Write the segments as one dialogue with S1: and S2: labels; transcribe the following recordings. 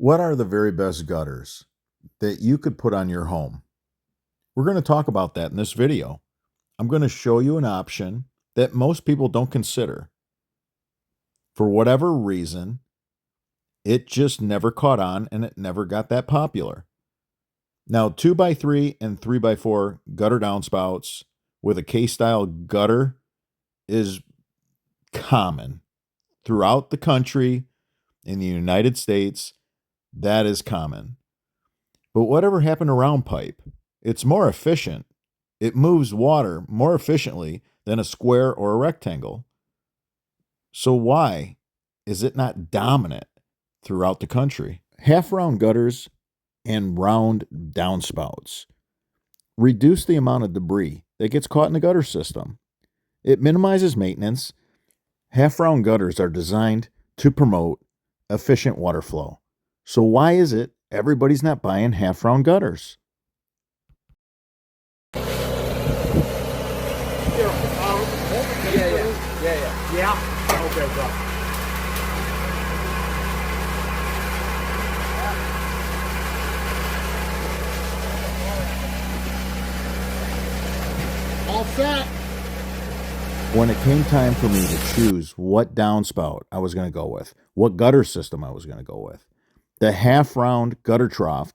S1: What are the very best gutters that you could put on your home? We're going to talk about that in this video. I'm going to show you an option that most people don't consider. For whatever reason, it just never caught on and it never got that popular. Now, 2x3 and 3x4 gutter downspouts with a K-style gutter is common throughout the country. In the United States, that is common. But whatever happened to round pipe? It's more efficient. It moves water more efficiently than a square or a rectangle. So why is it not dominant throughout the country? Half round gutters and round downspouts reduce the amount of debris that gets caught in the gutter system. It minimizes maintenance. Half round gutters are designed to promote efficient water flow. So why is it everybody's not buying half round gutters?
S2: Yeah. Okay, bro. All set.
S1: When it came time for me to choose what downspout I was going to go with, what gutter system I was going to go with, the half round gutter trough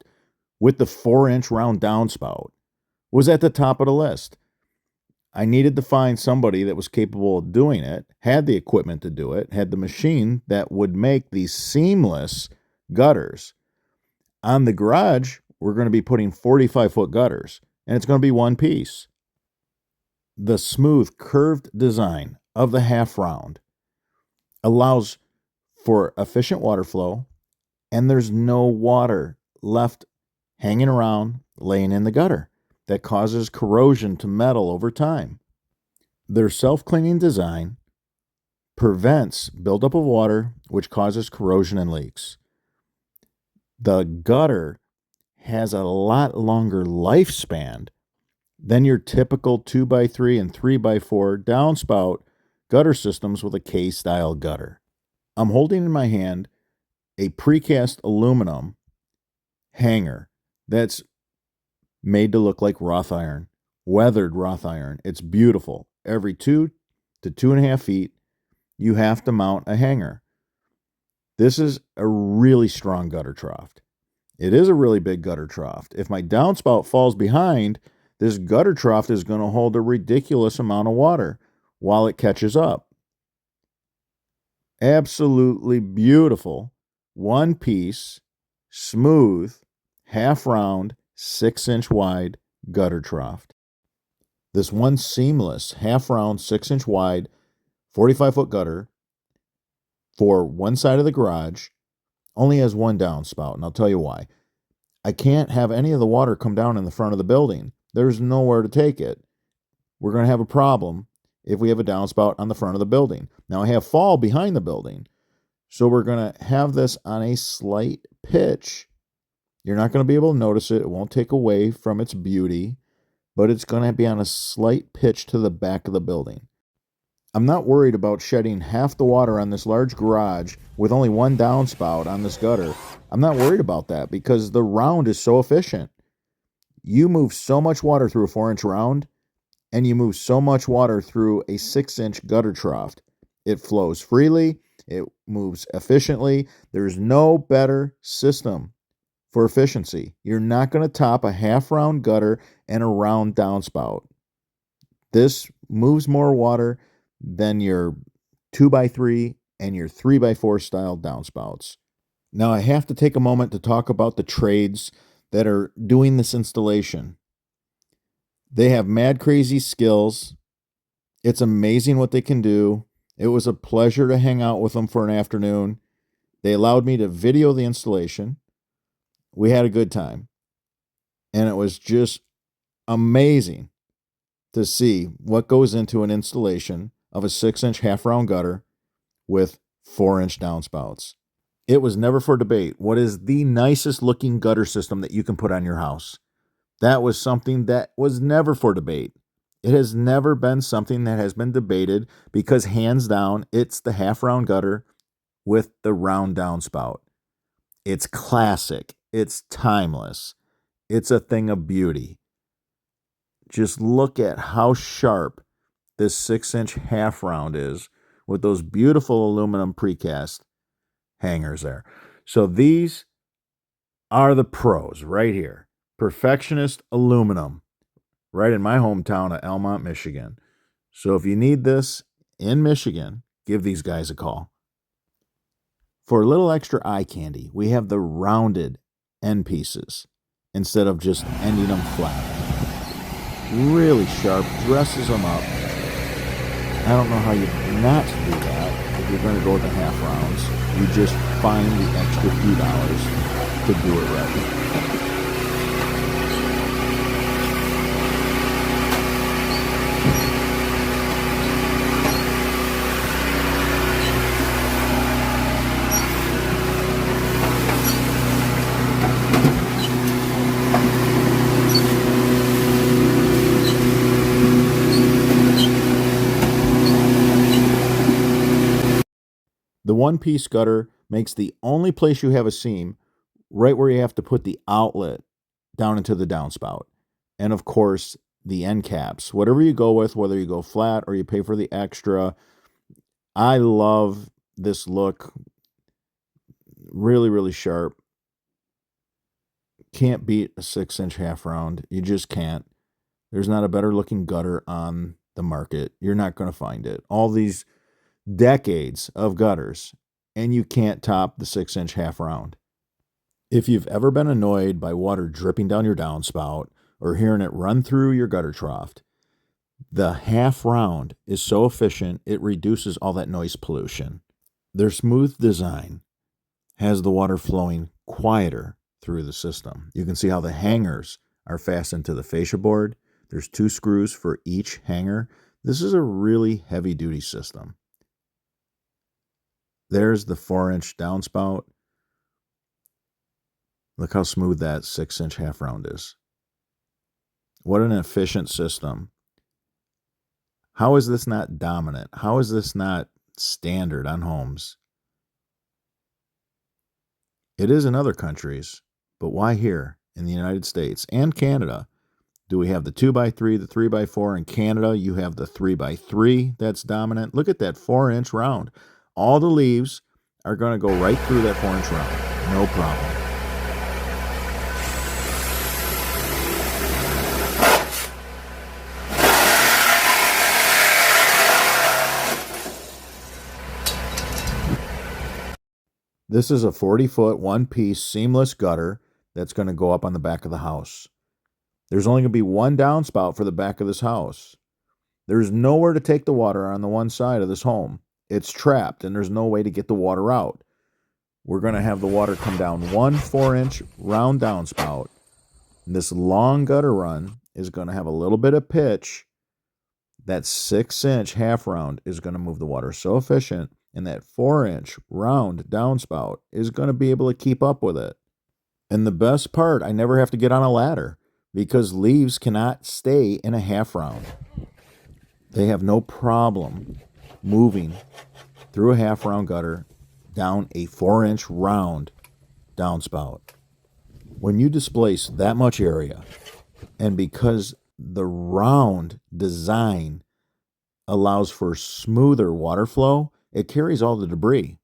S1: with the 4-inch round downspout was at the top of the list. I needed to find somebody that was capable of doing it, had the equipment to do it, had the machine that would make these seamless gutters. On the garage, we're going to be putting 45-foot gutters, and it's going to be one piece. The smooth, curved design of the half round allows for efficient water flow, and there's no water left hanging around, laying in the gutter that causes corrosion to metal over time. Their self-cleaning design prevents buildup of water, which causes corrosion and leaks. The gutter has a lot longer lifespan than your typical 2x3 and 3x4 downspout gutter systems with a K-style gutter. I'm holding in my hand a precast aluminum hanger that's made to look like wrought iron, weathered wrought iron. It's beautiful. Every 2 to 2.5 feet, you have to mount a hanger. This is a really strong gutter trough. It is a really big gutter trough. If my downspout falls behind, this gutter trough is going to hold a ridiculous amount of water while it catches up. Absolutely beautiful, one piece, smooth, half round, 6-inch wide gutter trough. This one seamless, half round, 6-inch wide, 45-foot gutter for one side of the garage only has one downspout, and I'll tell you why. I can't have any of the water come down in the front of the building. There's nowhere to take it. We're going to have a problem if we have a downspout on the front of the building. Now, I have fall behind the building, so we're going to have this on a slight pitch. You're not going to be able to notice it. It won't take away from its beauty, but it's going to be on a slight pitch to the back of the building. I'm not worried about shedding half the water on this large garage with only one downspout on this gutter. I'm not worried about that because the round is so efficient. You move so much water through a 4-inch round, and you move so much water through a 6-inch gutter trough. It flows freely. It moves efficiently. There's no better system for efficiency. You're not going to top a half round gutter and a round downspout. This moves more water than your 2x3 and your 3x4 style downspouts. Now, I have to take a moment to talk about the trades that are doing this installation. They have mad crazy skills. It's amazing what they can do. It was a pleasure to hang out with them for an afternoon. They allowed me to video the installation. We had a good time. And it was just amazing to see what goes into an installation of a 6-inch half round gutter with 4-inch downspouts. It was never for debate what is the nicest looking gutter system that you can put on your house. That was something that was never for debate. It has never been something that has been debated because hands down, it's the half round gutter with the round downspout. It's classic. It's timeless. It's a thing of beauty. Just look at how sharp this 6-inch half round is with those beautiful aluminum precast hangers there. So these are the pros right here. Perfectionist aluminum, right in my hometown of Elmont, Michigan. So if you need this in Michigan, give these guys a call. For a little extra eye candy, we have the rounded end pieces instead of just ending them flat. Really sharp, dresses them up. I don't know how you not do that if you're going to go with the half rounds. You just find the extra few dollars to do it right. The one-piece gutter makes the only place you have a seam right where you have to put the outlet down into the downspout. And of course, the end caps. Whatever you go with, whether you go flat or you pay for the extra. I love this look. Really, really sharp. Can't beat a 6-inch half round. You just can't. There's not a better looking gutter on the market. You're not going to find it. All these decades of gutters, and you can't top the 6-inch half round. If you've ever been annoyed by water dripping down your downspout or hearing it run through your gutter trough, the half round is so efficient it reduces all that noise pollution. Their smooth design has the water flowing quieter through the system. You can see how the hangers are fastened to the fascia board. There's 2 screws for each hanger. This is a really heavy-duty system. There's the 4-inch downspout. Look how smooth that 6-inch half round is. What an efficient system. How is this not dominant? How is this not standard on homes? It is in other countries, but why here in the United States and Canada do we have the 2x3, the 3x4? In Canada, you have the 3x3 that's dominant. Look at that 4-inch round. All the leaves are going to go right through that 4-inch round. No problem. This is a 40-foot, one-piece seamless gutter that's going to go up on the back of the house. There's only going to be one downspout for the back of this house. There's nowhere to take the water on the one side of this home. It's trapped, and there's no way to get the water out. We're going to have the water come down one 4-inch round downspout. This long gutter run is going to have a little bit of pitch. That 6-inch half round is going to move the water so efficient, and that 4-inch round downspout is going to be able to keep up with it. And the best part, I never have to get on a ladder because leaves cannot stay in a half round. They have no problem moving through a half round gutter down a 4-inch round downspout. When you displace that much area, and because the round design allows for smoother water flow, it carries all the debris.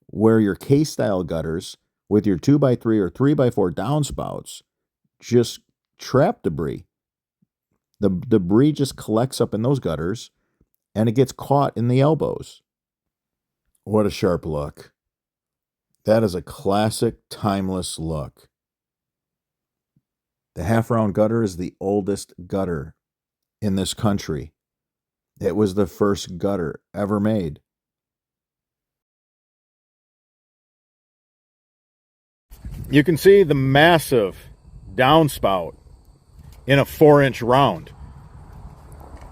S1: Where your K-style gutters with your 2x3 or 3x4 downspouts just trap debris. The debris just collects up in those gutters and it gets caught in the elbows. What a sharp look. That is a classic, timeless look. The half-round gutter is the oldest gutter in this country. It was the first gutter ever made. You can see the massive downspout in a 4-inch round.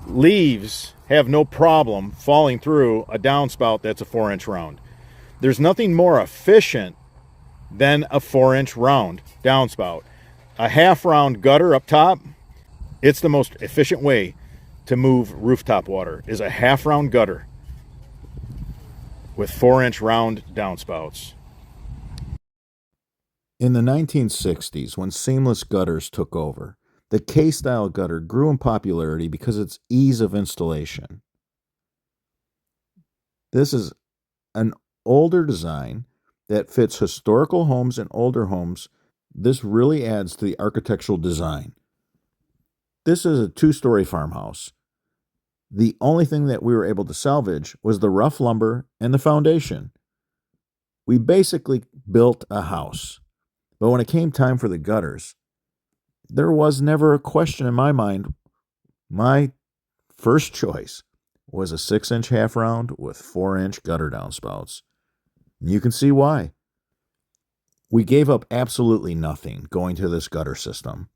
S1: Leaves have no problem falling through a downspout that's a 4-inch round. There's nothing more efficient than a 4-inch round downspout. A half-round gutter up top, it's the most efficient way to move rooftop water, is a half-round gutter with 4-inch round downspouts. In the 1960s, when seamless gutters took over, the K-style gutter grew in popularity because of its ease of installation. This is an older design that fits historical homes and older homes. This really adds to the architectural design. This is a 2-story farmhouse. The only thing that we were able to salvage was the rough lumber and the foundation. We basically built a house. But when it came time for the gutters, there was never a question in my mind. My first choice was a 6-inch half round with 4-inch gutter downspouts. And you can see why. We gave up absolutely nothing going to this gutter system.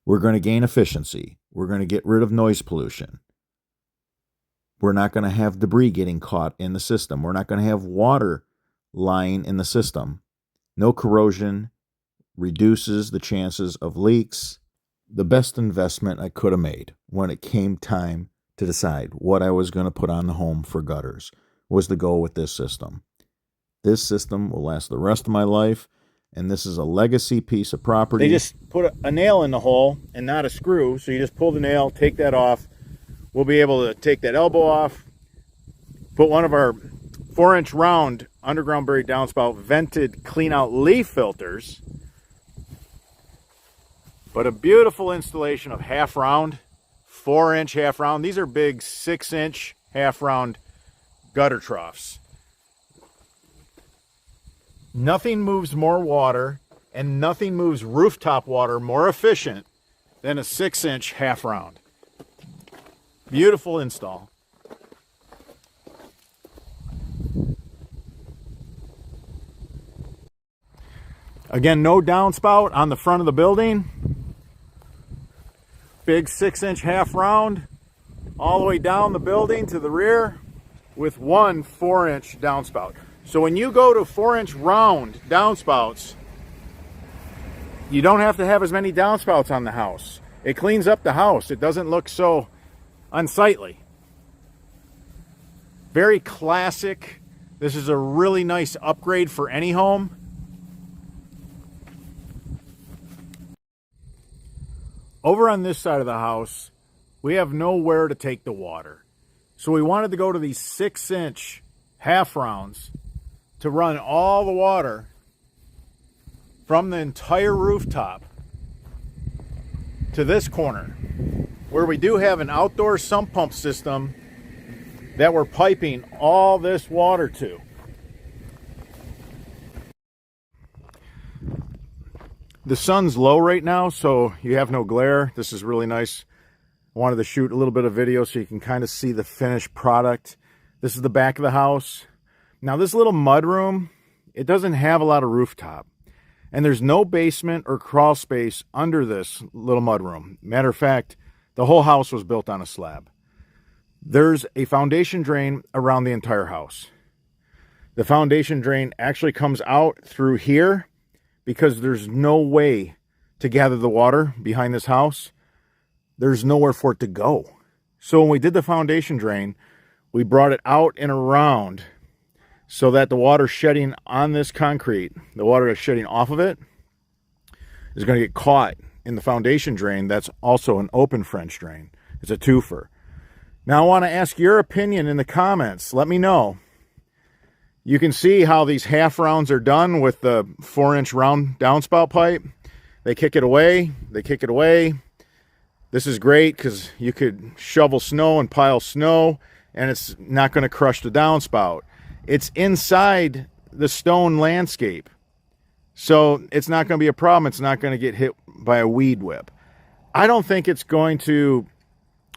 S1: We're going to gain efficiency. We're going to get rid of noise pollution. We're not going to have debris getting caught in the system. We're not going to have water lying in the system. No corrosion, reduces the chances of leaks. The best investment I could have made when it came time to decide what I was going to put on the home for gutters was to go with this system. This system will last the rest of my life, and this is a legacy piece of property.
S3: They just put a nail in the hole and not a screw, so you just pull the nail, take that off. We'll be able to take that elbow off, put one of our 4-inch round underground buried downspout vented clean out leaf filters. But a beautiful installation of half round, 4-inch half round. These are big 6-inch half round gutter troughs. Nothing moves more water and nothing moves rooftop water more efficient than a 6-inch half round. Beautiful install. Again, no downspout on the front of the building. Big 6-inch half round all the way down the building to the rear with one 4-inch downspout. So when you go to 4-inch round downspouts, you don't have to have as many downspouts on the house. It cleans up the house. It doesn't look so unsightly. Very classic. This is a really nice upgrade for any home. Over on this side of the house, we have nowhere to take the water. So we wanted to go to these 6-inch half rounds to run all the water from the entire rooftop to this corner, where we do have an outdoor sump pump system that we're piping all this water to. The sun's low right now, so you have no glare. This is really nice. I wanted to shoot a little bit of video so you can kind of see the finished product. This is the back of the house. Now this little mud room, it doesn't have a lot of rooftop. And there's no basement or crawl space under this little mud room. Matter of fact, the whole house was built on a slab. There's a foundation drain around the entire house. The foundation drain actually comes out through here because there's no way to gather the water behind this house. There's nowhere for it to go. So when we did the foundation drain, we brought it out and around so that the water shedding on this concrete, the water that's shedding off of it, is going to get caught in the foundation drain. That's also an open French drain. It's a twofer. Now I want to ask your opinion in the comments. Let me know. You can see how these half rounds are done with the 4-inch round downspout pipe. They kick it away. They kick it away. This is great because you could shovel snow and pile snow and it's not going to crush the downspout. It's inside the stone landscape, so it's not going to be a problem. It's not going to get hit by a weed whip. I don't think it's going to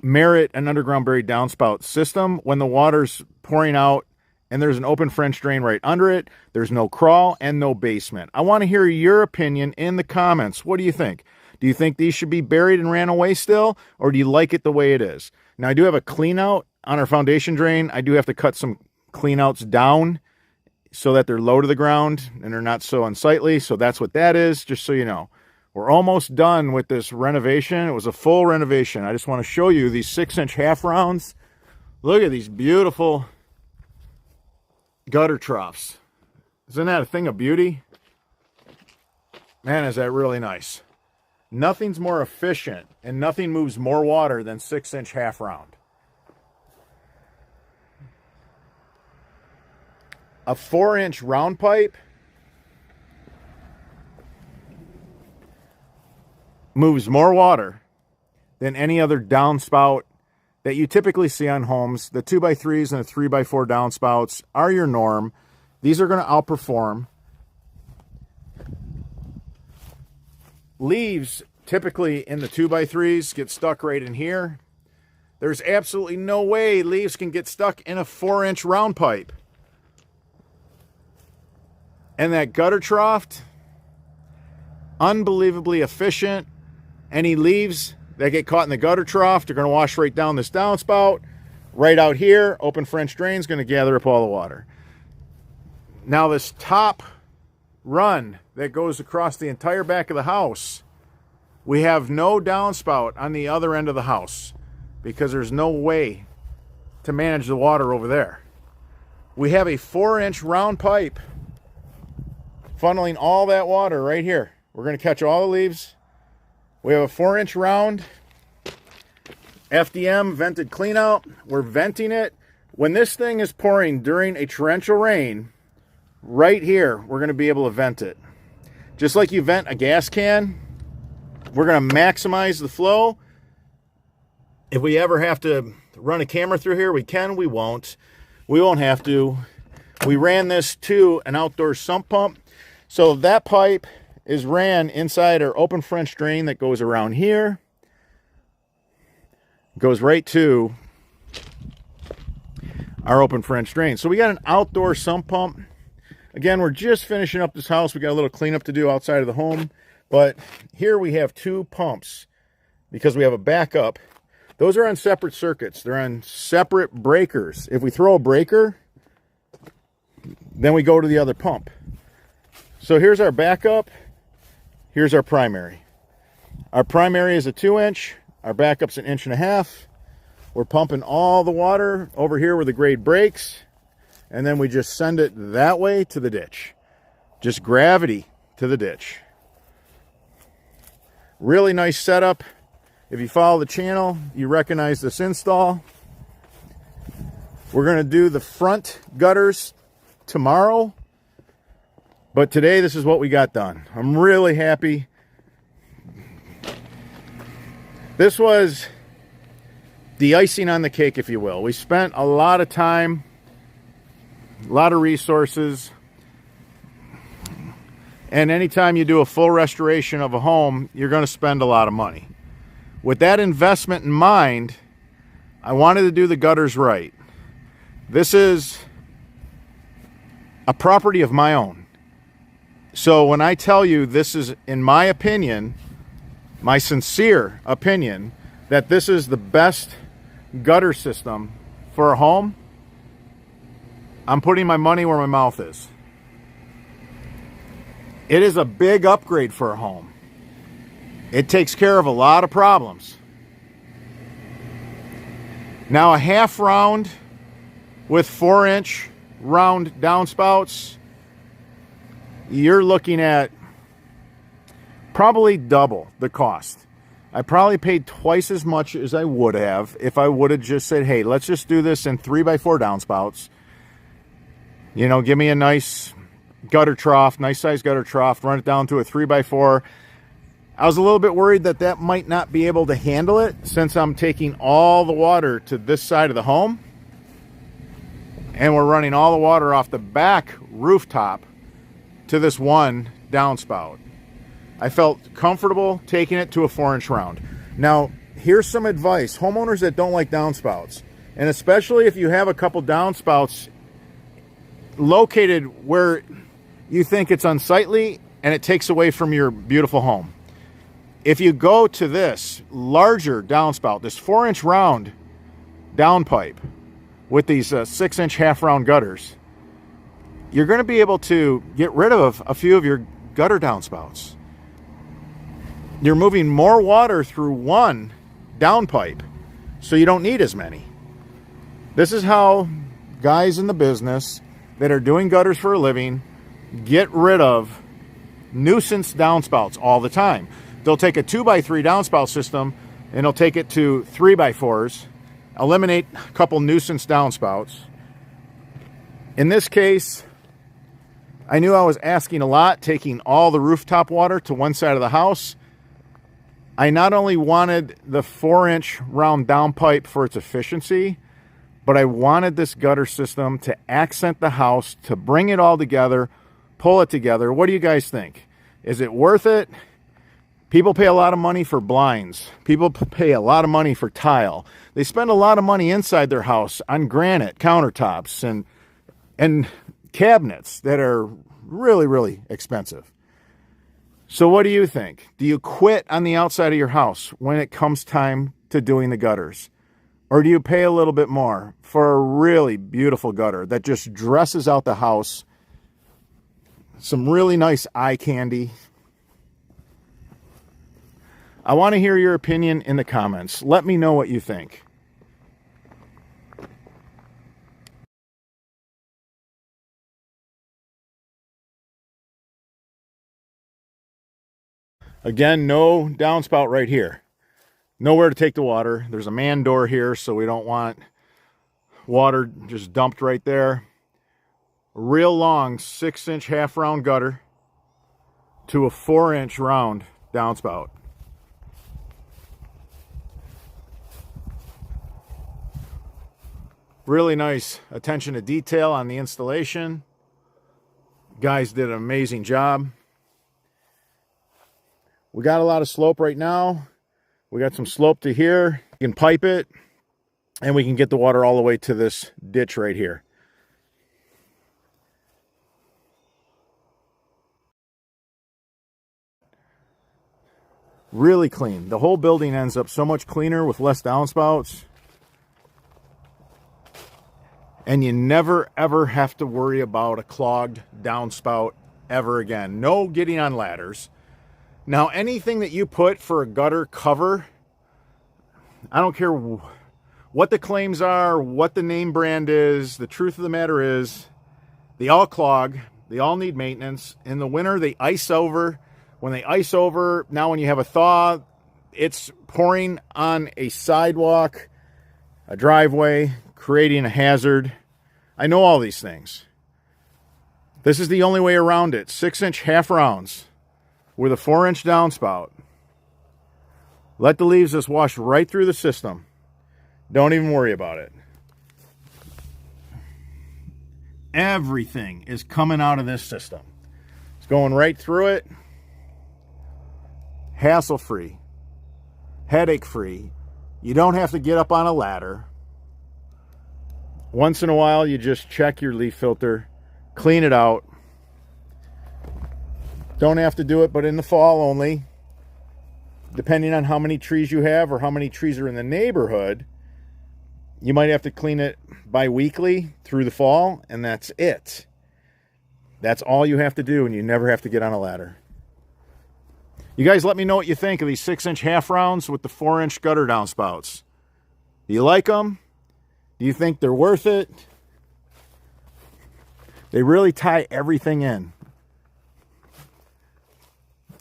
S3: merit an underground buried downspout system when the water's pouring out and there's an open French drain right under it. There's no crawl and no basement. I want to hear your opinion in the comments. What do you think? Do you think these should be buried and ran away still, or do you like it the way it is? Now, I do have a clean out on our foundation drain. I do have to cut some clean outs down so that they're low to the ground and they're not so unsightly. So that's what that is, just so you know. We're almost done with this renovation. It was a full renovation. I just want to show you these 6-inch half rounds. Look at these beautiful gutter troughs. Isn't that a thing of beauty? Man, is that really nice. Nothing's more efficient and nothing moves more water than 6-inch half round. A 4-inch round pipe moves more water than any other downspout that you typically see on homes. The 2x3s and the 3x4 downspouts are your norm. These are going to outperform. Leaves typically in the 2x3s get stuck right in here. There's absolutely no way leaves can get stuck in a 4-inch round pipe. And that gutter trough, unbelievably efficient. Any leaves that get caught in the gutter trough are going to wash right down this downspout. Right out here, open French drain is going to gather up all the water. Now this top run that goes across the entire back of the house, we have no downspout on the other end of the house because there's no way to manage the water over there. We have a 4-inch round pipe funneling all that water right here. We're going to catch all the leaves. We have a 4-inch round FDM vented cleanout. We're venting it. When this thing is pouring during a torrential rain, right here, we're going to be able to vent it. Just like you vent a gas can, we're going to maximize the flow. If we ever have to run a camera through here, we can, we won't. We won't have to. We ran this to an outdoor sump pump. So that pipe is ran inside our open French drain that goes around here. Goes right to our open French drain. So we got an outdoor sump pump. Again, we're just finishing up this house. We got a little cleanup to do outside of the home. But here we have 2 pumps because we have a backup. Those are on separate circuits. They're on separate breakers. If we throw a breaker, then we go to the other pump. So here's our backup. Here's our primary. Our primary is a 2-inch. Our backup's an 1.5 inches. We're pumping all the water over here where the grade breaks. And then we just send it that way to the ditch. Just gravity to the ditch. Really nice setup. If you follow the channel, you recognize this install. We're going to do the front gutters tomorrow. But today, this is what we got done. I'm really happy. This was the icing on the cake, if you will. We spent a lot of time, a lot of resources. And anytime you do a full restoration of a home, you're going to spend a lot of money. With that investment in mind, I wanted to do the gutters right. This is a property of my own. So when I tell you this is, in my opinion, my sincere opinion, that this is the best gutter system for a home, I'm putting my money where my mouth is. It is a big upgrade for a home. It takes care of a lot of problems. Now a half round with 4-inch round downspouts, you're looking at probably double the cost. I probably paid twice as much as I would have if I would have just said, hey, let's just do this in 3x4 downspouts. You know, give me a nice gutter trough, nice size gutter trough, run it down to a 3x4. I was a little bit worried that that might not be able to handle it since I'm taking all the water to this side of the home. And we're running all the water off the back rooftop to this one downspout. I felt comfortable taking it to a 4-inch round. Now, here's some advice. Homeowners that don't like downspouts, and especially if you have a couple downspouts located where you think it's unsightly and it takes away from your beautiful home. If you go to this larger downspout, this 4-inch round downpipe with these 6-inch half-round gutters, you're going to be able to get rid of a few of your gutter downspouts. You're moving more water through one downpipe, so you don't need as many. This is how guys in the business that are doing gutters for a living get rid of nuisance downspouts all the time. They'll take a 2x3 downspout system and they'll take it to 3x4s, eliminate a couple nuisance downspouts. In this case, I knew I was asking a lot, taking all the rooftop water to one side of the house. I not only wanted the 4-inch round downpipe for its efficiency, but I wanted this gutter system to accent the house, to bring it all together, pull it together. What do you guys think? Is it worth it? People pay a lot of money for blinds. People pay a lot of money for tile. They spend a lot of money inside their house on granite countertops and cabinets that are really, really expensive. So what do you think? Do you quit on the outside of your house when it comes time to doing the gutters? Or do you pay a little bit more for a really beautiful gutter that just dresses out the house? Some really nice eye candy. I want to hear your opinion in the comments. Let me know what you think. Again, no downspout right here. Nowhere to take the water. There's a man door here, so we don't want water just dumped right there. A real long 6-inch half round gutter to a 4-inch round downspout. Really nice attention to detail on the installation. Guys did an amazing job. We got a lot of slope right now. We got some slope to here. You can pipe it, and we can get the water all the way to this ditch right here. Really clean. The whole building ends up so much cleaner with less downspouts. And you never ever have to worry about a clogged downspout ever again. No getting on ladders. Now, anything that you put for a gutter cover, I don't care what the claims are, what the name brand is, the truth of the matter is, they all clog, they all need maintenance. In the winter, they ice over. When they ice over, now when you have a thaw, it's pouring on a sidewalk, a driveway, creating a hazard. I know all these things. This is the only way around it. 6-inch half rounds with a 4-inch downspout. Let the leaves just wash right through the system. Don't even worry about it. Everything is coming out of this system. It's going right through it. Hassle-free. Headache-free. You don't have to get up on a ladder. Once in a while, you just check your leaf filter, clean it out. Don't have to do it, but in the fall only. Depending on how many trees you have or how many trees are in the neighborhood, you might have to clean it bi-weekly through the fall, and that's it. That's all you have to do, and you never have to get on a ladder. You guys let me know what you think of these 6-inch half rounds with the 4-inch gutter downspouts. Do you like them? Do you think they're worth it? They really tie everything in.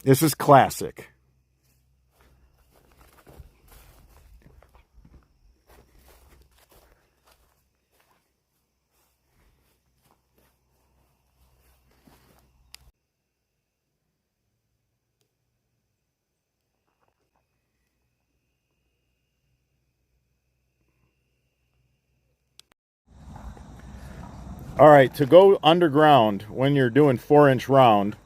S3: This is classic. All right, to go underground when you're doing 4-inch round,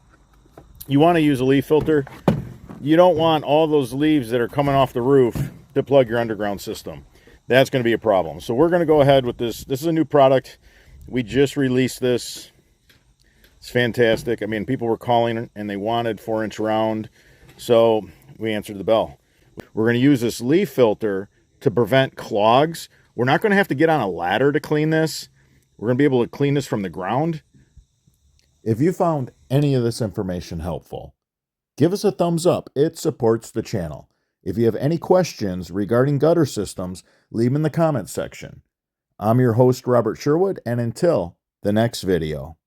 S3: you want to use a leaf filter. You don't want all those leaves that are coming off the roof to plug your underground system. That's going to be a problem. So we're going to go ahead with this. This is a new product. We just released this. It's fantastic. I mean, people were calling and they wanted 4-inch round. So we answered the bell. We're going to use this leaf filter to prevent clogs. We're not going to have to get on a ladder to clean this. We're going to be able to clean this from the ground.
S1: If you found any of this information helpful, give us a thumbs up. It supports the channel. If you have any questions regarding gutter systems, leave them in the comments section. I'm your host, Robert Sherwood, and until the next video.